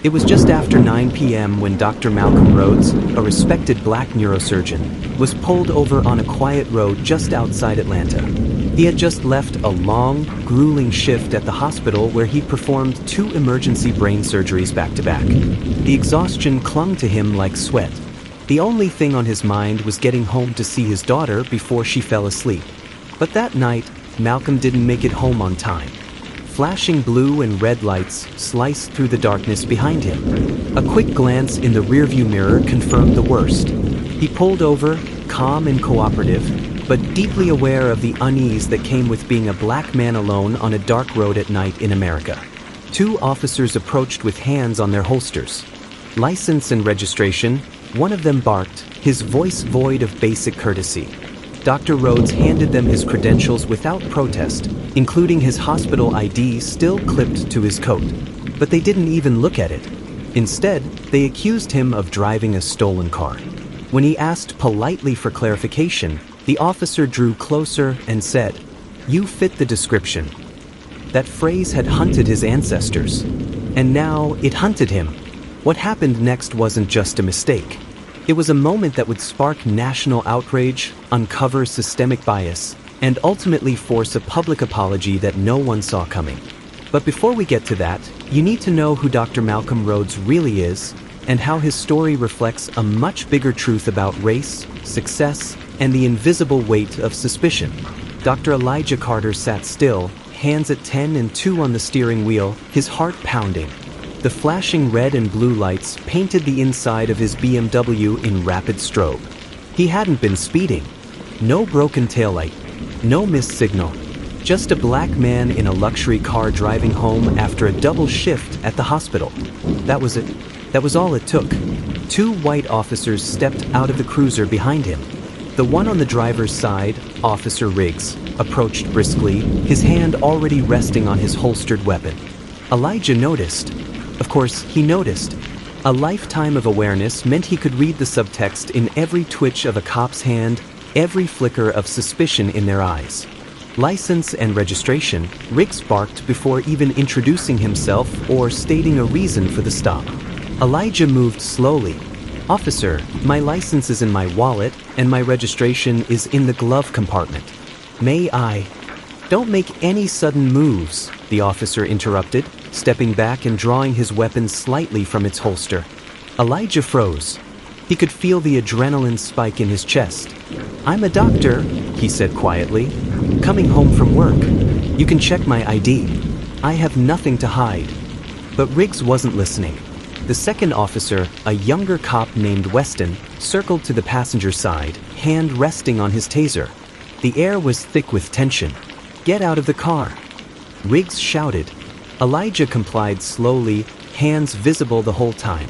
It was just after 9 p.m. when Dr. Malcolm Rhodes, a respected black neurosurgeon, was pulled over on a quiet road just outside Atlanta. He had just left a long, grueling shift at the hospital where he performed 2 emergency brain surgeries back-to-back. The exhaustion clung to him like sweat. The only thing on his mind was getting home to see his daughter before she fell asleep. But that night, Malcolm didn't make it home on time. Flashing blue and red lights sliced through the darkness behind him. A quick glance in the rearview mirror confirmed the worst. He pulled over, calm and cooperative, but deeply aware of the unease that came with being a black man alone on a dark road at night in America. 2 officers approached with hands on their holsters. License and registration, one of them barked, his voice void of basic courtesy. Dr. Rhodes handed them his credentials without protest, including his hospital ID still clipped to his coat. But they didn't even look at it. Instead, they accused him of driving a stolen car. When he asked politely for clarification, the officer drew closer and said, "You fit the description." That phrase had hunted his ancestors, and now it hunted him. What happened next wasn't just a mistake. It was a moment that would spark national outrage, uncover systemic bias, and ultimately force a public apology that no one saw coming. But before we get to that, you need to know who Dr. Malcolm Rhodes really is and how his story reflects a much bigger truth about race, success, and the invisible weight of suspicion. Dr. Elijah Carter sat still, hands at 10 and 2 on the steering wheel, his heart pounding. The flashing red and blue lights painted the inside of his BMW in rapid strobe. He hadn't been speeding. No broken taillight, no missed signal. Just a black man in a luxury car driving home after a double shift at the hospital. That was it. That was all it took. 2 white officers stepped out of the cruiser behind him. The one on the driver's side, Officer Riggs, approached briskly, his hand already resting on his holstered weapon. Elijah noticed. Of course, he noticed. A lifetime of awareness meant he could read the subtext in every twitch of a cop's hand, every flicker of suspicion in their eyes. License and registration, Riggs barked before even introducing himself or stating a reason for the stop. Elijah moved slowly. "Officer, my license is in my wallet and my registration is in the glove compartment. May I—" "Don't make any sudden moves," the officer interrupted, stepping back and drawing his weapon slightly from its holster. Elijah froze. He could feel the adrenaline spike in his chest. "I'm a doctor," he said quietly, "coming home from work. You can check my ID. I have nothing to hide." But Riggs wasn't listening. The second officer, a younger cop named Weston, circled to the passenger side, hand resting on his taser. The air was thick with tension. "Get out of the car!" Riggs shouted. Elijah complied slowly, hands visible the whole time.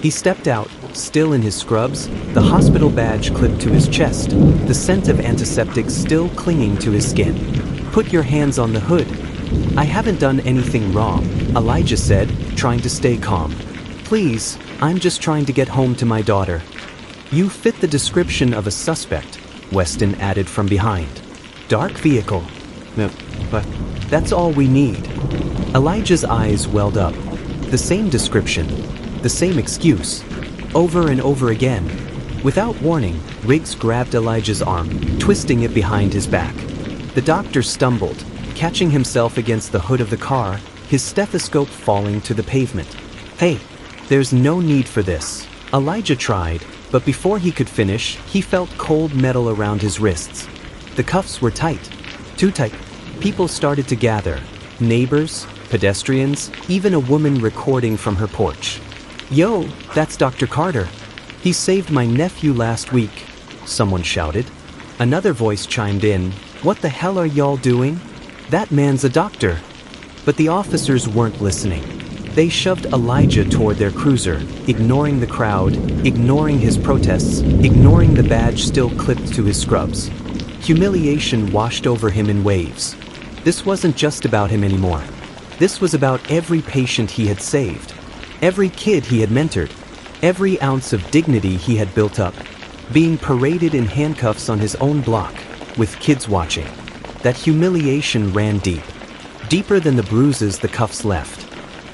He stepped out, still in his scrubs, the hospital badge clipped to his chest, the scent of antiseptic still clinging to his skin. "Put your hands on the hood." "I haven't done anything wrong," Elijah said, trying to stay calm. "Please, I'm just trying to get home to my daughter." "You fit the description of a suspect," Weston added from behind. "Dark vehicle." "No, but that's all we need." Elijah's eyes welled up. The same description, the same excuse, over and over again. Without warning, Riggs grabbed Elijah's arm, twisting it behind his back. The doctor stumbled, catching himself against the hood of the car, his stethoscope falling to the pavement. "Hey, there's no need for this." Elijah tried, but before he could finish, he felt cold metal around his wrists. The cuffs were tight, too tight. People started to gather. Neighbors, pedestrians, even a woman recording from her porch. "Yo, that's Dr. Carter. He saved my nephew last week," someone shouted. Another voice chimed in, "What the hell are y'all doing? That man's a doctor." But the officers weren't listening. They shoved Elijah toward their cruiser, ignoring the crowd, ignoring his protests, ignoring the badge still clipped to his scrubs. Humiliation washed over him in waves. This wasn't just about him anymore. This was about every patient he had saved, every kid he had mentored, every ounce of dignity he had built up, being paraded in handcuffs on his own block, with kids watching. That humiliation ran deep, deeper than the bruises the cuffs left.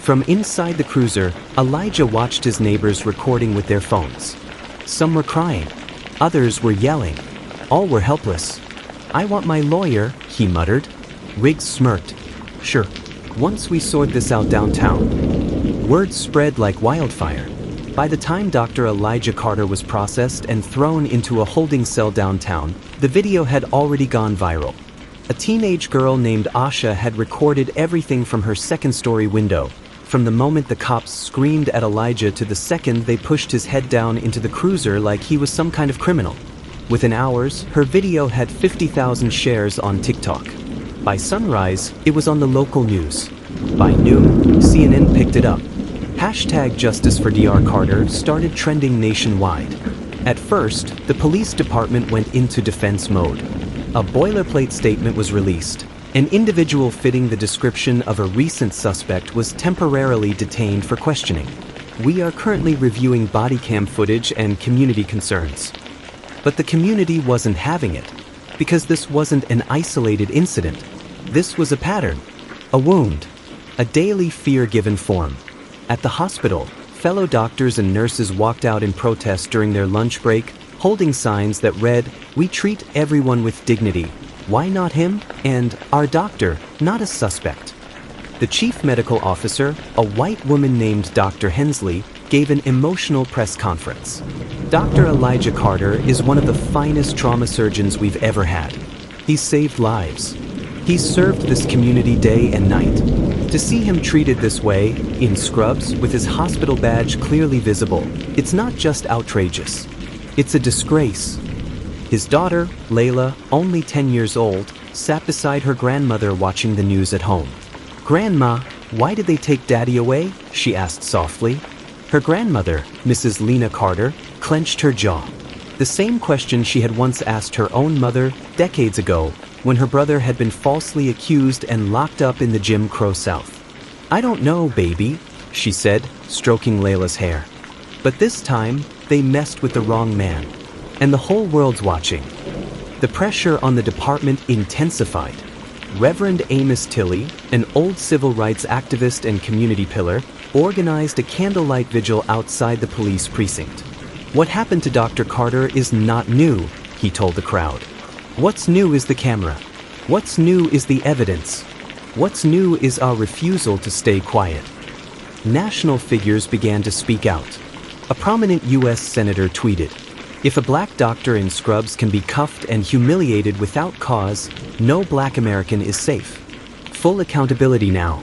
From inside the cruiser, Elijah watched his neighbors recording with their phones. Some were crying. Others were yelling. All were helpless. "I want my lawyer," he muttered. Riggs smirked. "Sure. Once we sort this out downtown." Word spread like wildfire. By the time Dr. Elijah Carter was processed and thrown into a holding cell downtown, the video had already gone viral. A teenage girl named Asha had recorded everything from her second-story window, from the moment the cops screamed at Elijah to the second they pushed his head down into the cruiser like he was some kind of criminal. Within hours, her video had 50,000 shares on TikTok. By sunrise, it was on the local news. By noon, CNN picked it up. Hashtag Justice for Dr. Carter started trending nationwide. At first, the police department went into defense mode. A boilerplate statement was released. An individual fitting the description of a recent suspect was temporarily detained for questioning. "We are currently reviewing body cam footage and community concerns." But the community wasn't having it, because this wasn't an isolated incident. This was a pattern, a wound, a daily fear-given form. At the hospital, fellow doctors and nurses walked out in protest during their lunch break, holding signs that read, "We treat everyone with dignity. Why not him?" and "Our doctor, not a suspect." The chief medical officer, a white woman named Dr. Hensley, gave an emotional press conference. Dr. Elijah Carter is one of the finest trauma surgeons we've ever had. He's saved lives. He's served this community day and night. To see him treated this way, in scrubs, with his hospital badge clearly visible, it's not just outrageous. It's a disgrace. His daughter, Layla, only 10 years old, sat beside her grandmother watching the news at home. "Grandma, why did they take Daddy away?" she asked softly. Her grandmother, Mrs. Lena Carter, clenched her jaw. The same question she had once asked her own mother decades ago, when her brother had been falsely accused and locked up in the Jim Crow South. "I don't know, baby," she said, stroking Layla's hair. But this time, they messed with the wrong man. And the whole world's watching. The pressure on the department intensified. Reverend Amos Tilley, an old civil rights activist and community pillar, organized a candlelight vigil outside the police precinct. "What happened to Dr. Carter is not new," he told the crowd. "What's new is the camera. What's new is the evidence. What's new is our refusal to stay quiet." National figures began to speak out. A prominent U.S. senator tweeted, "If a black doctor in scrubs can be cuffed and humiliated without cause, no black American is safe. Full accountability now."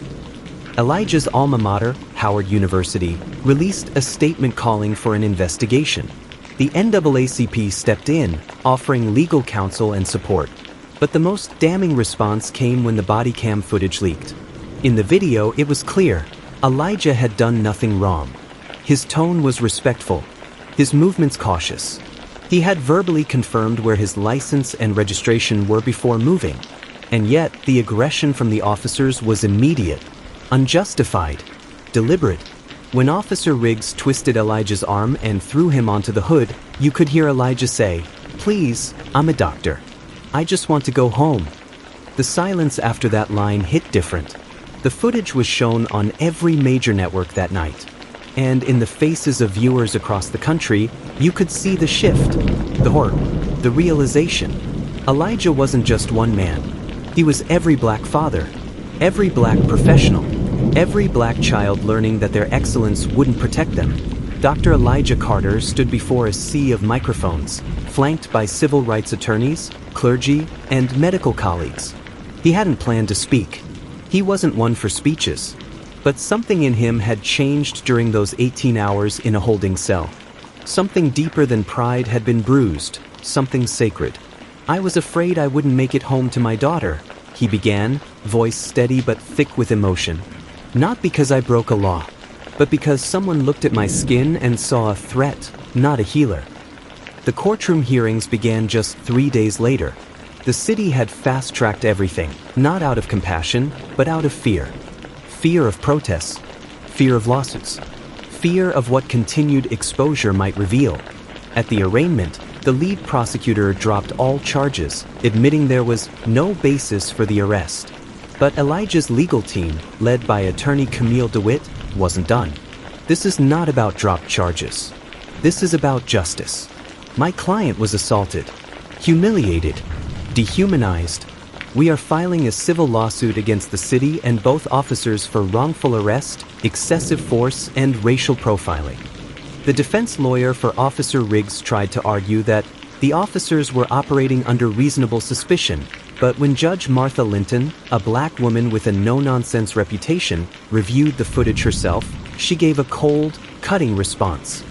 Elijah's alma mater, Howard University, released a statement calling for an investigation. The NAACP stepped in, offering legal counsel and support. But the most damning response came when the body cam footage leaked. In the video, it was clear Elijah had done nothing wrong. His tone was respectful, his movements cautious. He had verbally confirmed where his license and registration were before moving. And yet, the aggression from the officers was immediate, unjustified, deliberate. When Officer Riggs twisted Elijah's arm and threw him onto the hood, you could hear Elijah say, "Please, I'm a doctor. I just want to go home." The silence after that line hit different. The footage was shown on every major network that night. And in the faces of viewers across the country, you could see the shift, the horror, the realization. Elijah wasn't just one man. He was every black father, every black professional, every black child learning that their excellence wouldn't protect them. Dr. Elijah Carter stood before a sea of microphones, flanked by civil rights attorneys, clergy, and medical colleagues. He hadn't planned to speak. He wasn't one for speeches. But something in him had changed during those 18 hours in a holding cell. Something deeper than pride had been bruised, something sacred. "I was afraid I wouldn't make it home to my daughter," he began, voice steady but thick with emotion. "Not because I broke a law, but because someone looked at my skin and saw a threat, not a healer." The courtroom hearings began just 3 days later. The city had fast-tracked everything, not out of compassion, but out of fear. Fear of protests, fear of lawsuits, fear of what continued exposure might reveal. At the arraignment, the lead prosecutor dropped all charges, admitting there was no basis for the arrest. But Elijah's legal team, led by attorney Camille DeWitt, wasn't done. This is not about dropped charges. This is about justice. My client was assaulted, humiliated, dehumanized. We are filing a civil lawsuit against the city and both officers for wrongful arrest, excessive force, and racial profiling. The defense lawyer for Officer Riggs tried to argue that the officers were operating under reasonable suspicion, but when Judge Martha Linton, a black woman with a no-nonsense reputation, reviewed the footage herself, she gave a cold, cutting response.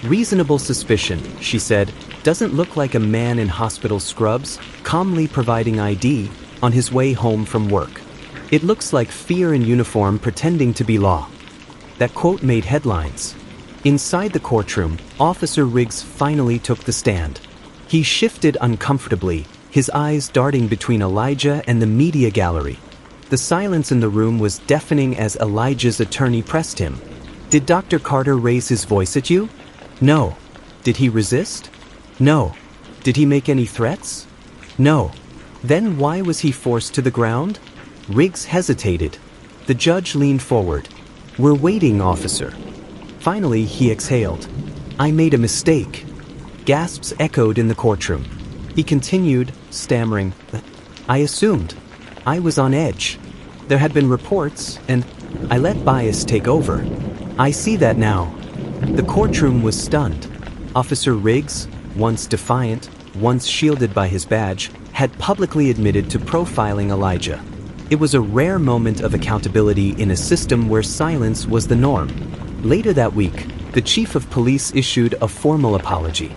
Reasonable suspicion, she said, doesn't look like a man in hospital scrubs, calmly providing ID, on his way home from work. It looks like fear in uniform pretending to be law. That quote made headlines. Inside the courtroom, Officer Riggs finally took the stand. He shifted uncomfortably, his eyes darting between Elijah and the media gallery. The silence in the room was deafening as Elijah's attorney pressed him. Did Dr. Carter raise his voice at you? No. Did he resist? No. Did he make any threats? No. Then why was he forced to the ground? Riggs hesitated. The judge leaned forward. We're waiting, officer. Finally, he exhaled. I made a mistake. Gasps echoed in the courtroom. He continued, stammering, I assumed. I was on edge. There had been reports, and I let bias take over. I see that now. The courtroom was stunned. Officer Riggs, once defiant, once shielded by his badge, had publicly admitted to profiling Elijah. It was a rare moment of accountability in a system where silence was the norm. Later that week, the chief of police issued a formal apology.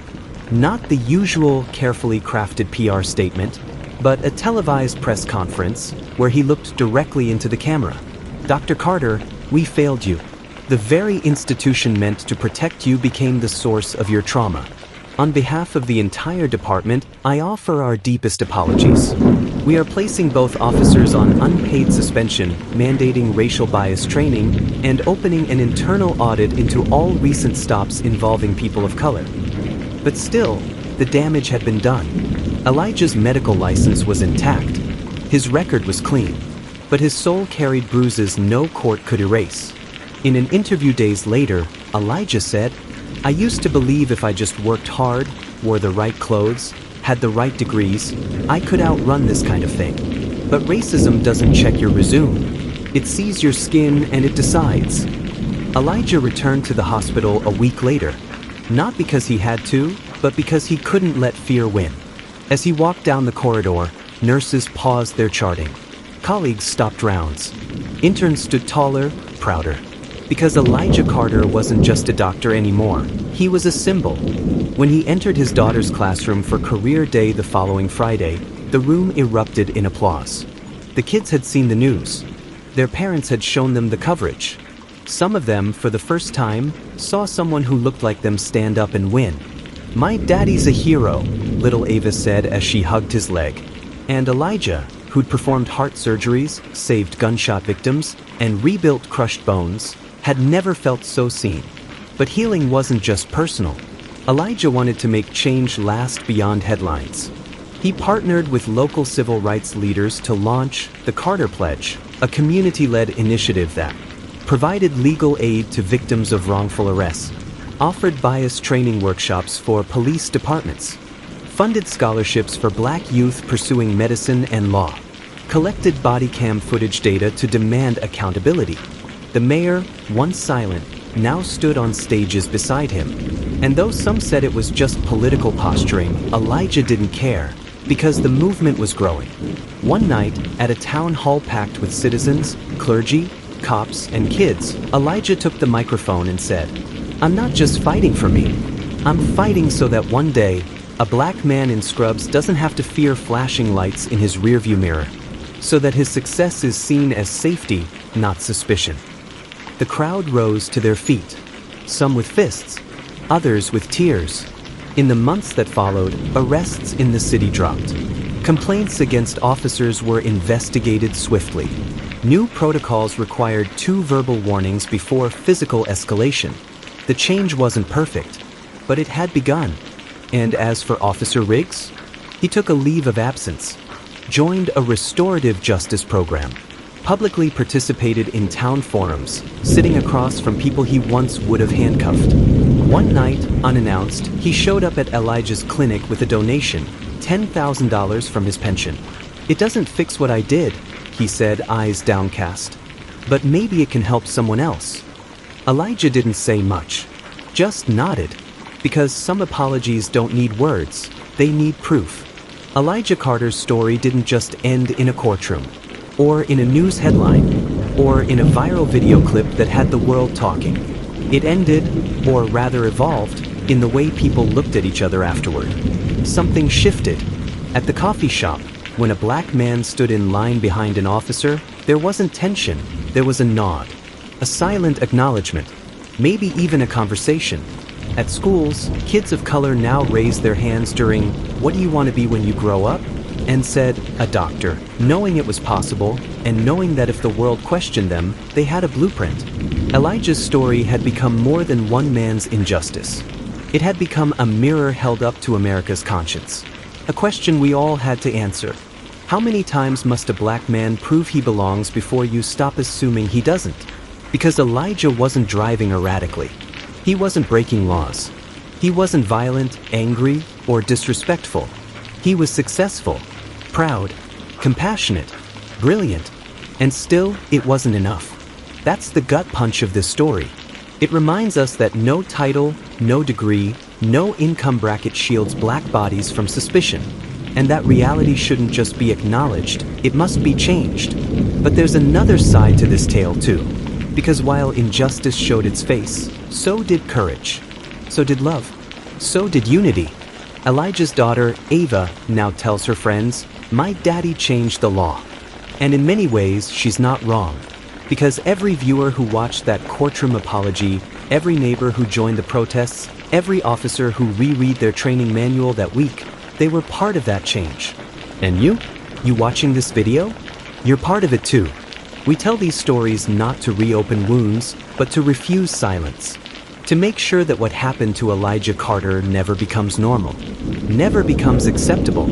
Not the usual carefully crafted PR statement, but a televised press conference where he looked directly into the camera. Dr. Carter, we failed you. The very institution meant to protect you became the source of your trauma. On behalf of the entire department, I offer our deepest apologies. We are placing both officers on unpaid suspension, mandating racial bias training, and opening an internal audit into all recent stops involving people of color. But still, the damage had been done. Elijah's medical license was intact. His record was clean, but his soul carried bruises no court could erase. In an interview days later, Elijah said, I used to believe if I just worked hard, wore the right clothes, had the right degrees, I could outrun this kind of thing. But racism doesn't check your resume. It sees your skin and it decides. Elijah returned to the hospital a week later, not because he had to, but because he couldn't let fear win. As he walked down the corridor, nurses paused their charting. Colleagues stopped rounds. Interns stood taller, prouder. Because Elijah Carter wasn't just a doctor anymore, he was a symbol. When he entered his daughter's classroom for career day the following Friday, the room erupted in applause. The kids had seen the news. Their parents had shown them the coverage. Some of them, for the first time, saw someone who looked like them stand up and win. My daddy's a hero, little Ava said as she hugged his leg. And Elijah, who'd performed heart surgeries, saved gunshot victims, and rebuilt crushed bones, had never felt so seen. But healing wasn't just personal. Elijah wanted to make change last beyond headlines. He partnered with local civil rights leaders to launch the Carter Pledge, a community-led initiative that provided legal aid to victims of wrongful arrests, offered bias training workshops for police departments, funded scholarships for black youth pursuing medicine and law, collected body cam footage data to demand accountability. The mayor, once silent, now stood on stages beside him. And though some said it was just political posturing, Elijah didn't care, because the movement was growing. One night, at a town hall packed with citizens, clergy, cops, and kids, Elijah took the microphone and said, I'm not just fighting for me. I'm fighting so that one day, a black man in scrubs doesn't have to fear flashing lights in his rearview mirror, so that his success is seen as safety, not suspicion. The crowd rose to their feet, some with fists, others with tears. In the months that followed, arrests in the city dropped. Complaints against officers were investigated swiftly. New protocols required 2 verbal warnings before physical escalation. The change wasn't perfect, but it had begun. And as for Officer Riggs, he took a leave of absence, joined a restorative justice program, publicly participated in town forums, sitting across from people he once would have handcuffed. One night, unannounced, he showed up at Elijah's clinic with a donation, $10,000 from his pension. "It doesn't fix what I did," he said, eyes downcast. "But maybe it can help someone else." Elijah didn't say much, just nodded, because some apologies don't need words, they need proof. Elijah Carter's story didn't just end in a courtroom, or in a news headline, or in a viral video clip that had the world talking. It ended, or rather evolved, in the way people looked at each other afterward. Something shifted. At the coffee shop, when a black man stood in line behind an officer, there wasn't tension, there was a nod, a silent acknowledgement, maybe even a conversation. At schools, kids of color now raised their hands during "What do you want to be when you grow up?" and said, "A doctor," knowing it was possible, and knowing that if the world questioned them, they had a blueprint. Elijah's story had become more than one man's injustice. It had become a mirror held up to America's conscience. A question we all had to answer. How many times must a black man prove he belongs before you stop assuming he doesn't? Because Elijah wasn't driving erratically. He wasn't breaking laws. He wasn't violent, angry, or disrespectful. He was successful, proud, compassionate, brilliant, and still it wasn't enough. That's the gut punch of this story. It reminds us that no title, no degree, no income bracket shields black bodies from suspicion, and that reality shouldn't just be acknowledged, it must be changed. But there's another side to this tale too, because while injustice showed its face, so did courage, so did love, so did unity. Elijah's daughter, Ava, now tells her friends, "My daddy changed the law." And in many ways, she's not wrong. Because every viewer who watched that courtroom apology, every neighbor who joined the protests, every officer who reread their training manual that week, they were part of that change. And you? You watching this video? You're part of it too. We tell these stories not to reopen wounds, but to refuse silence. To make sure that what happened to Elijah Carter never becomes normal, never becomes acceptable,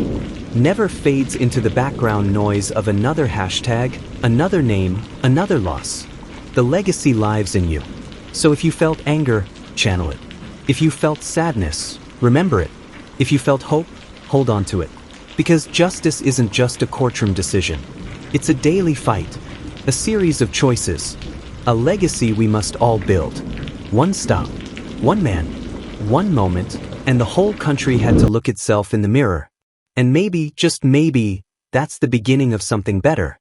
never fades into the background noise of another hashtag, another name, another loss. The legacy lives in you. So if you felt anger, channel it. If you felt sadness, remember it. If you felt hope, hold on to it. Because justice isn't just a courtroom decision. It's a daily fight, a series of choices, a legacy we must all build. One stop, one man, one moment, and the whole country had to look itself in the mirror. And maybe, just maybe, that's the beginning of something better.